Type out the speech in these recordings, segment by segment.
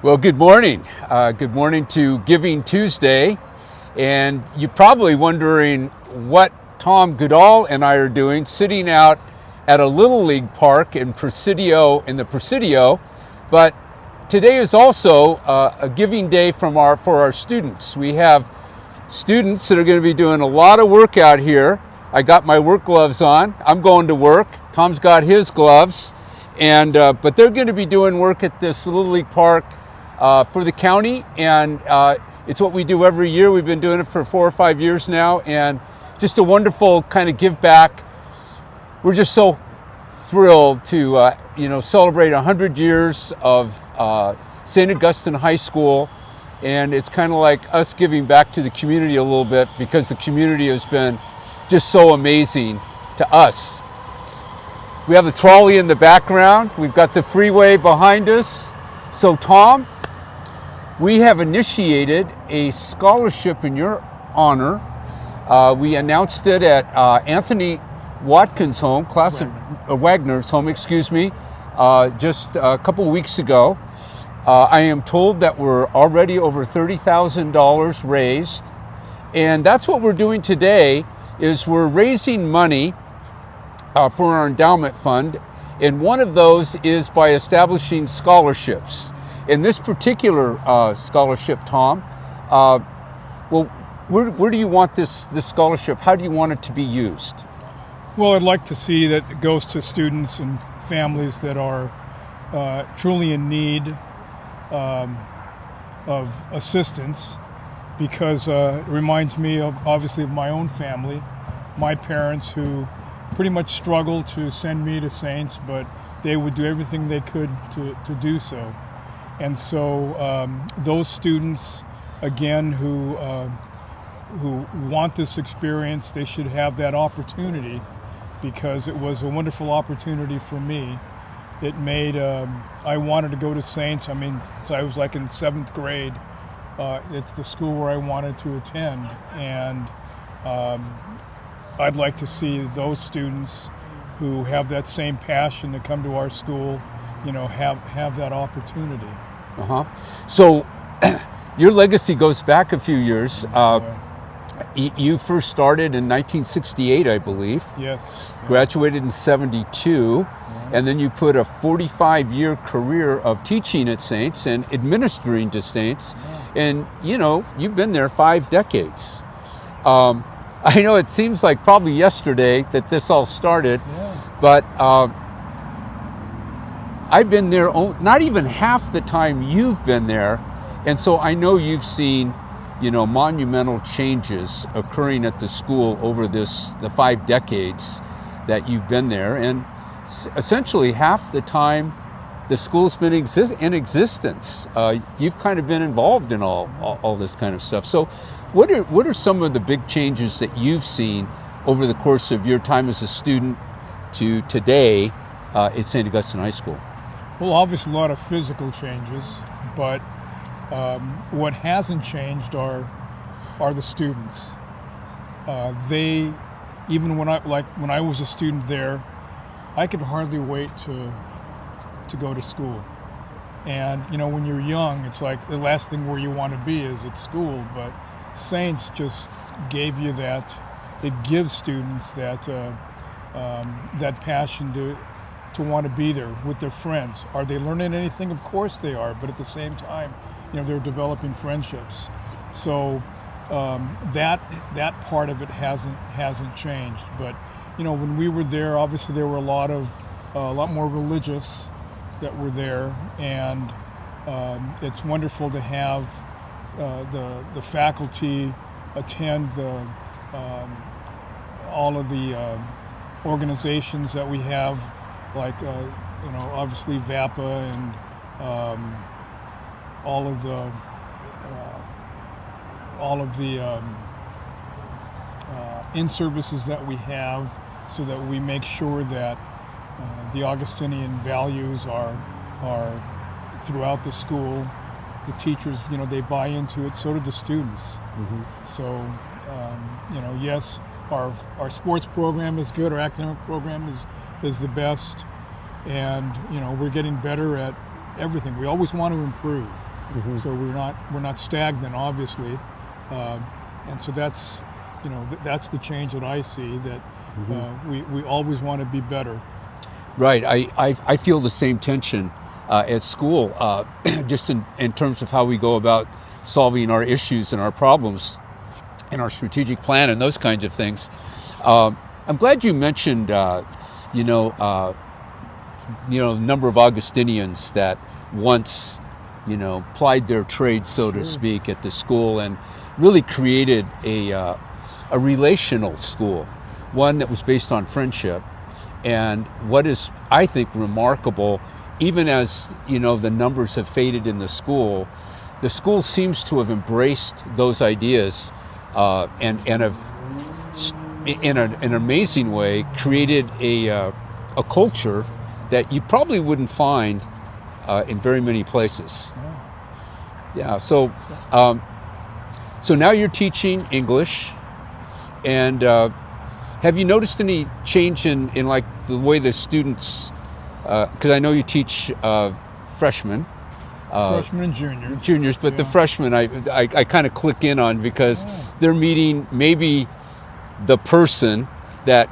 Well, good morning. Good morning to Giving Tuesday. And you're probably wondering what Tom Goodall and I are doing, sitting out at a Little League park in the Presidio. But today is also a giving day for our students. We have students that are going to be doing a lot of work out here. I got my work gloves on. I'm going to work. Tom's got his gloves. And but they're going to be doing work at this Little League park for the county, and it's what we do every year. We've been doing it for 4 or 5 years now, and just a wonderful kind of give back. We're just so thrilled to celebrate 100 years of St. Augustine High School, and it's kind of like us giving back to the community a little bit, because the community has been just so amazing to us. We have the trolley in the background. We've got the freeway behind us. So Tom, we have initiated a scholarship in your honor. We announced it at Anthony Watkins' home, Wagner's home, just a couple weeks ago. I am told that we're already over $30,000 raised. And that's what we're doing today, is we're raising money for our endowment fund. And one of those is by establishing scholarships. In this particular scholarship, Tom, where do you want this scholarship? How do you want it to be used? Well, I'd like to see that it goes to students and families that are truly in need of assistance, because it reminds me obviously of my own family, my parents, who pretty much struggled to send me to Saints, but they would do everything they could to do so. And so those students, again, who want this experience, they should have that opportunity, because it was a wonderful opportunity for me. It made, I wanted to go to Saints. So I was like in 7th grade. It's the school where I wanted to attend. And I'd like to see those students who have that same passion to come to our school, have that opportunity. So your legacy goes back a few years. You first started in 1968, I believe. Yes. Graduated in 72. And then you put a 45-year career of teaching at Saints and administering to Saints. And, you've been there 5 decades. I know it seems like probably yesterday that this all started, but I've been there not even half the time you've been there. And so I know you've seen, monumental changes occurring at the school over the 5 decades that you've been there. And essentially half the time the school's been in existence. You've kind of been involved in all this kind of stuff. So what are some of the big changes that you've seen over the course of your time as a student to today at St. Augustine High School? Well, obviously a lot of physical changes, but what hasn't changed are the students. They, even when I was a student there, I could hardly wait to go to school. And when you're young, it's like the last thing where you want to be is at school. But Saints just gave you that. It gives students that that passion to want to be there with their friends. Are they learning anything? Of course they are. But at the same time, they're developing friendships. So that part of it hasn't changed. But when we were there, obviously there were a lot more religious that were there, and it's wonderful to have the faculty attend all of the organizations that we have, like obviously VAPA and all of the in-services that we have, so that we make sure that the Augustinian values are throughout the school. The teachers, they buy into it, so do the students. So, yes, our sports program is good, our academic program is the best, and we're getting better at everything. We always want to improve. So we're not stagnant, obviously, and so that's that's the change that I see. That we always want to be better. Right. I feel the same tension at school, just in terms of how we go about solving our issues and our problems and our strategic plan and those kinds of things. I'm glad you mentioned, the number of Augustinians that once, plied their trade, so to speak, at the school and really created a relational school, one that was based on friendship. And what is, I think, remarkable, even as the numbers have faded in the school seems to have embraced those ideas and have, in an amazing way, created a culture that you probably wouldn't find in very many places. Yeah. So now you're teaching English, and have you noticed any change in like the way the students? Because I know you teach freshmen. Freshmen and juniors. Juniors, but the freshmen I kind of click in on because they're meeting maybe the person that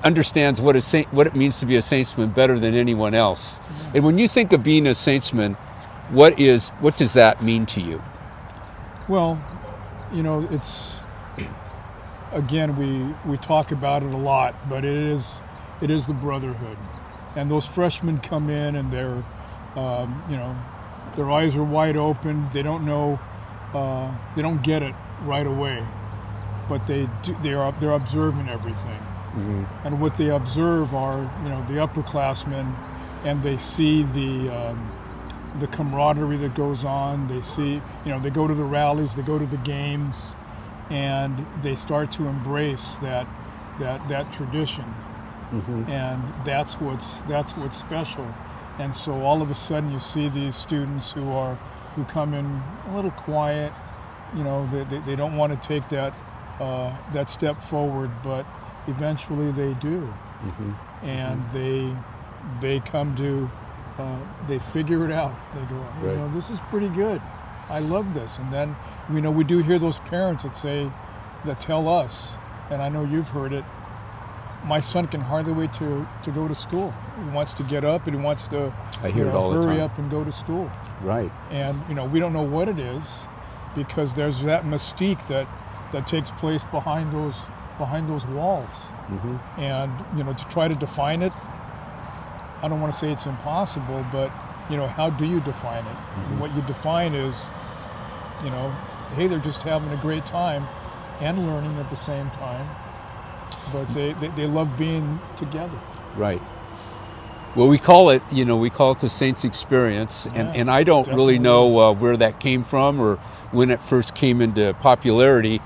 understands what it means to be a saintsman better than anyone else. And when you think of being a saintsman, what does that mean to you? Well, it's, again, we talk about it a lot, but it is the brotherhood. And those freshmen come in and they're, their eyes are wide open. They don't know, they don't get it right away, but they're observing everything. And what they observe are, the upperclassmen, and they see the camaraderie that goes on. They see, they go to the rallies, they go to the games, and they start to embrace that tradition. And that's what's special. And so all of a sudden you see these students who come in a little quiet, they don't want to take that step forward, but eventually they do. And they come to, they figure it out. They go, this is pretty good. I love this. And then, we do hear those parents that tell us, and I know you've heard it, my son can hardly wait to go to school. He wants to get up and he wants to hurry up and go to school. Right. And we don't know what it is, because there's that mystique that takes place behind those walls. And to try to define it, I don't want to say it's impossible, but how do you define it? And what you define is, hey, they're just having a great time and learning at the same time. But they love being together. Right. Well, we call it the Saints experience, and I don't really know where that came from or when it first came into popularity,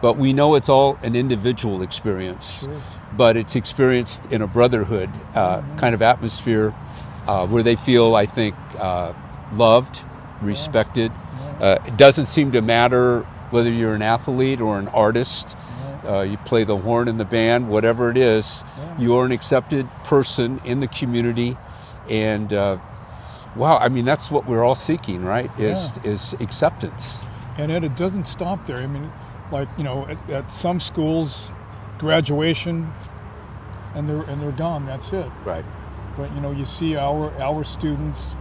but we know it's all an individual experience. But it's experienced in a brotherhood kind of atmosphere where they feel, I think, loved, respected. It doesn't seem to matter whether you're an athlete or an artist. You play the horn in the band, whatever it is, you're an accepted person in the community. And that's what we're all seeking, right? Is acceptance. And Ed, it doesn't stop there. At some schools, graduation, and they're gone. That's it. Right. But you see our students,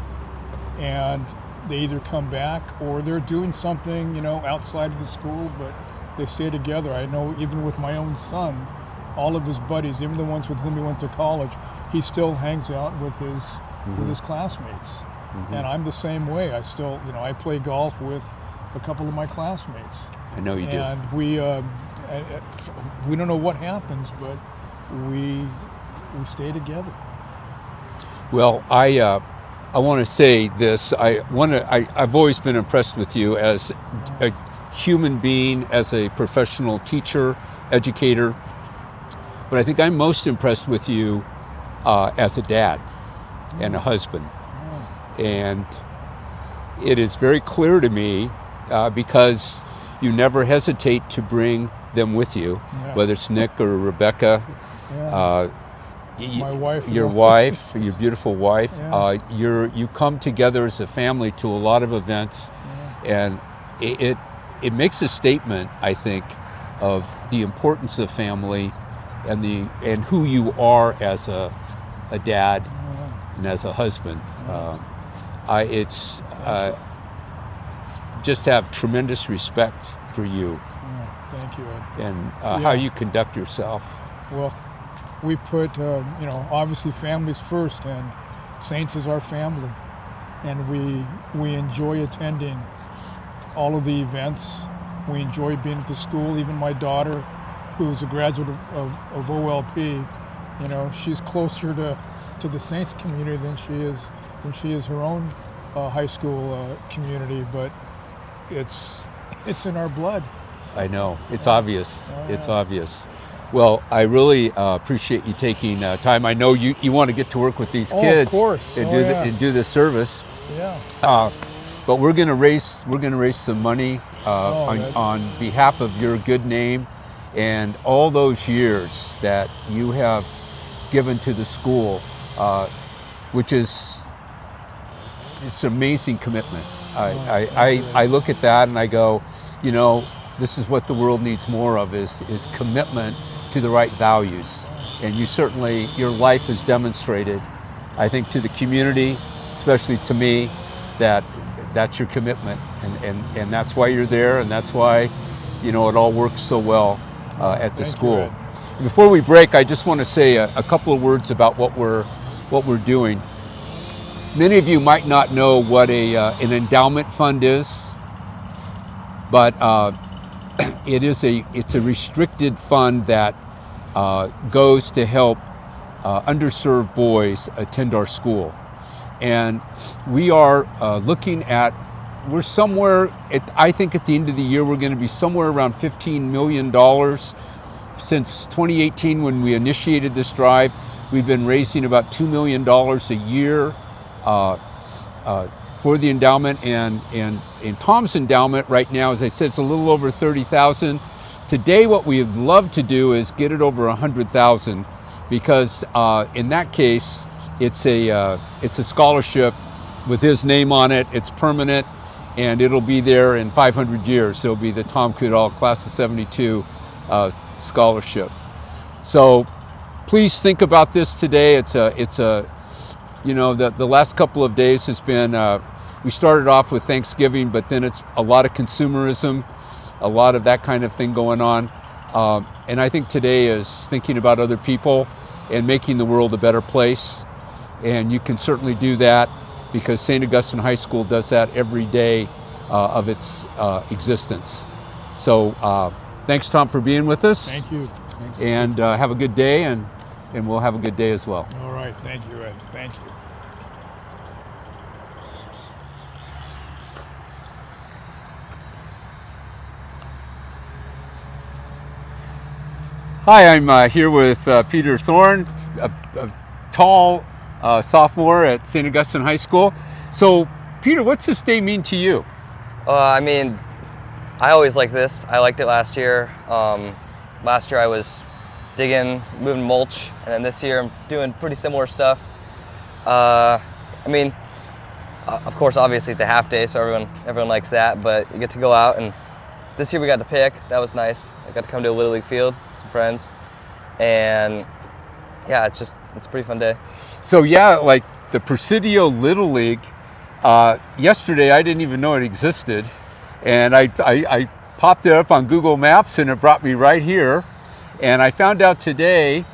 and they either come back or they're doing something outside of the school, but they stay together. I know even with my own son, all of his buddies, even the ones with whom he went to college, he still hangs out with his classmates. And I'm the same way. I still, I play golf with a couple of my classmates. I know you do. And we don't know what happens, but we stay together. Well, I want to say this. I've always been impressed with you as a human being, as a professional teacher, educator, but I think I'm most impressed with you as a dad and a husband. And it is very clear to me because you never hesitate to bring them with you, whether it's Nick or Rebecca. My wife. Your wife, your beautiful wife. Yeah. You come together as a family to a lot of events, and it makes a statement, I think, of the importance of family, and who you are as a dad and as a husband. Just have tremendous respect for you. Thank you, Ed. And how you conduct yourself. Well, we put, obviously families first, and Saints is our family. And we enjoy attending all of the events. We enjoy being at the school. Even my daughter, who's a graduate of OLP, she's closer to the Saints community than she is her own high school community. But it's in our blood. I know. It's obvious. It's obvious. Well, I really appreciate you taking time. I know you want to get to work with these kids, of course. and do this service. Yeah. But we're going to raise some money on behalf of your good name and all those years that you have given to the school, which is it's an amazing commitment. I look at that and I go, this is what the world needs more of is commitment to the right values. And your life has demonstrated, I think, to the community, especially to me, that's your commitment. And that's why you're there, and that's why, it all works so well at the school. Before we break, I just want to say a couple of words about what we're doing. Many of you might not know what an endowment fund is, but it's a restricted fund that goes to help underserved boys attend our school. And we are we're somewhere, I think at the end of the year, we're going to be somewhere around $15 million. Since 2018, when we initiated this drive, we've been raising about $2 million a year for the endowment, and Tom's endowment right now, as I said, it's a little over 30,000. Today, what we would love to do is get it over 100,000, because in that case, it's a scholarship with his name on it. It's permanent, and it'll be there in 500 years. So it'll be the Tom Kudal Class of 72 scholarship. So please think about this today. The last couple of days has been, we started off with Thanksgiving, but then it's a lot of consumerism, a lot of that kind of thing going on. And I think today is thinking about other people and making the world a better place. And you can certainly do that, because St. Augustine High School does that every day of its existence. So thanks, Tom, for being with us. Thank you. Thanks. And have a good day, and we'll have a good day as well. All right. Thank you, Ed. Thank you. Hi, I'm here with Peter Thorne, a tall sophomore at St. Augustine High School. So, Peter, what's this day mean to you? I always like this. I liked it last year. Last year I was digging, moving mulch, and then this year I'm doing pretty similar stuff. Of course, obviously it's a half day, so everyone likes that, but you get to go out, and this year we got to pick. That was nice. I got to come to a Little League field with some friends, and yeah, it's a pretty fun day. So yeah, like the Presidio Little League, yesterday I didn't even know it existed, and I popped it up on Google Maps and it brought me right here, and I found out today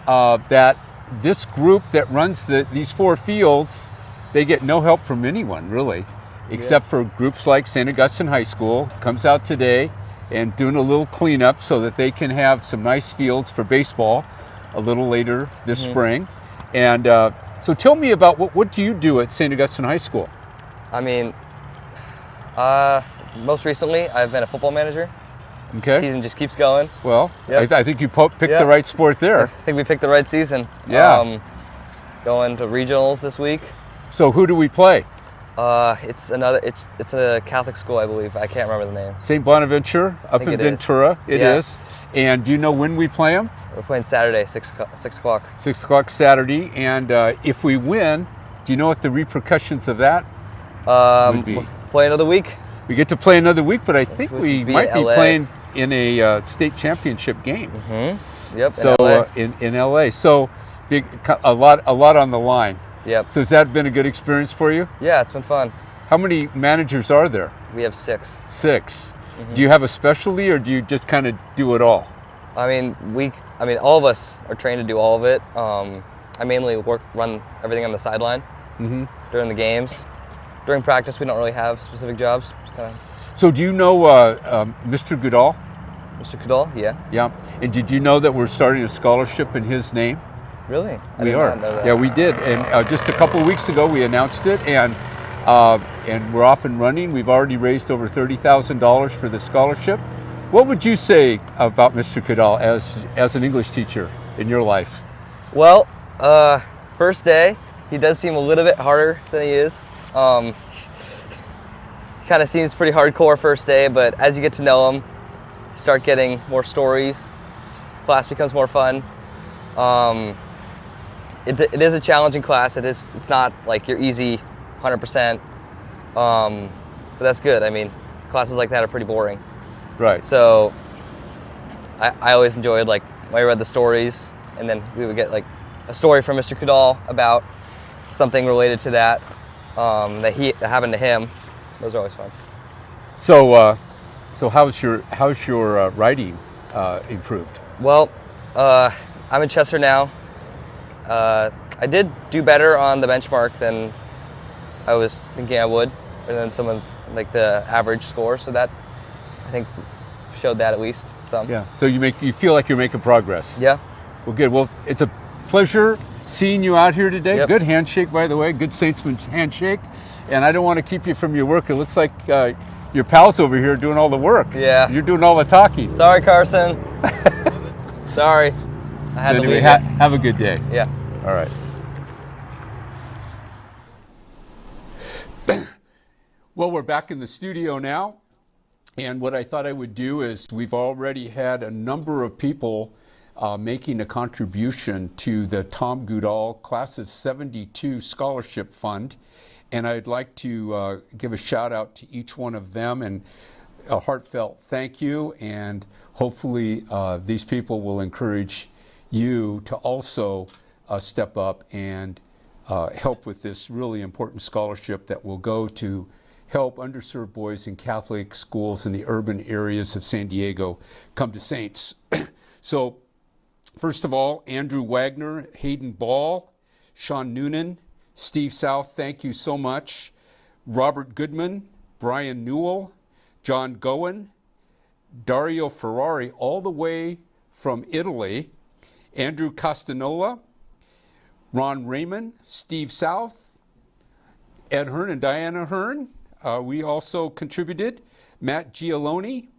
that this group that runs these 4 fields, they get no help from anyone really, except for groups like St. Augustine High School comes out today and doing a little cleanup so that they can have some nice fields for baseball a little later this spring. And so tell me about what do you do at St. Augustine High School? Most recently I've been a football manager. Okay. Season just keeps going. Well, Yep. I think you picked the right sport there. I think we picked the right season. Yeah. Going to regionals this week. So who do we play? It's a Catholic school, I believe. I can't remember the name. St. Bonaventure up in Ventura. It is. And do you know when we play them? We're playing Saturday, 6 o'clock. 6 o'clock Saturday. And if we win, do you know what the repercussions of that would be? Play another week. We get to play another week, but I think we might be LA. playing in a state championship game. Yep. So in LA. So big, a lot on the line. Yep. So has that been a good experience for you? Yeah, it's been fun. How many managers are there? We have 6. 6. Do you have a specialty, or do you just kind of do it all? I mean, all of us are trained to do all of it. I mainly run everything on the sideline during the games. During practice, we don't really have specific jobs. So do you know Mr. Goodall? Mr. Goodall, yeah. Yeah. And did you know that we're starting a scholarship in his name? Really? We are. Not know that. Yeah, we did. And just a couple of weeks ago, we announced it, and we're off and running. We've already raised over $30,000 for the scholarship. What would you say about Mr. Goodall as an English teacher in your life? Well, first day, he does seem a little bit harder than he is. Kind of seems pretty hardcore first day, but as you get to know him, you start getting more stories. Class becomes more fun. It is a challenging class. It's not like your easy 100%, but that's good. I mean, classes like that are pretty boring. Right. So I always enjoyed like when I read the stories, and then we would get like a story from Mr. Goodall about something related to that that happened to him. Those are always fun. So how's your writing improved? Well, I'm in Chester now. I did do better on the benchmark than I was thinking I would, or than some of like the average score. So that I think showed that at least some. Yeah. So you feel like you're making progress. Yeah. Well, good. Well, it's a pleasure seeing you out here today. Yep. Good handshake, by the way. Good Statesman's handshake. And I don't want to keep you from your work. It looks like your pals over here are doing all the work. Yeah. You're doing all the talking. Sorry, Carson. Sorry. I had to leave. Have a good day. Yeah. All right. Well, we're back in the studio now. And what I thought I would do is we've already had a number of people making a contribution to the Tom Goodall Class of 72 Scholarship Fund. And I'd like to give a shout out to each one of them and a heartfelt thank you. And hopefully these people will encourage you to also step up and help with this really important scholarship that will go to help underserved boys in Catholic schools in the urban areas of San Diego come to Saints. So, first of all, Andrew Wagner, Hayden Ball, Sean Noonan, Steve South, thank you so much. Robert Goodman, Brian Newell, John Goen, Dario Ferrari, all the way from Italy, Andrew Costanola, Ron Raymond, Steve South, Ed Hearn and Diana Hearn. We also contributed. Matt Gialone,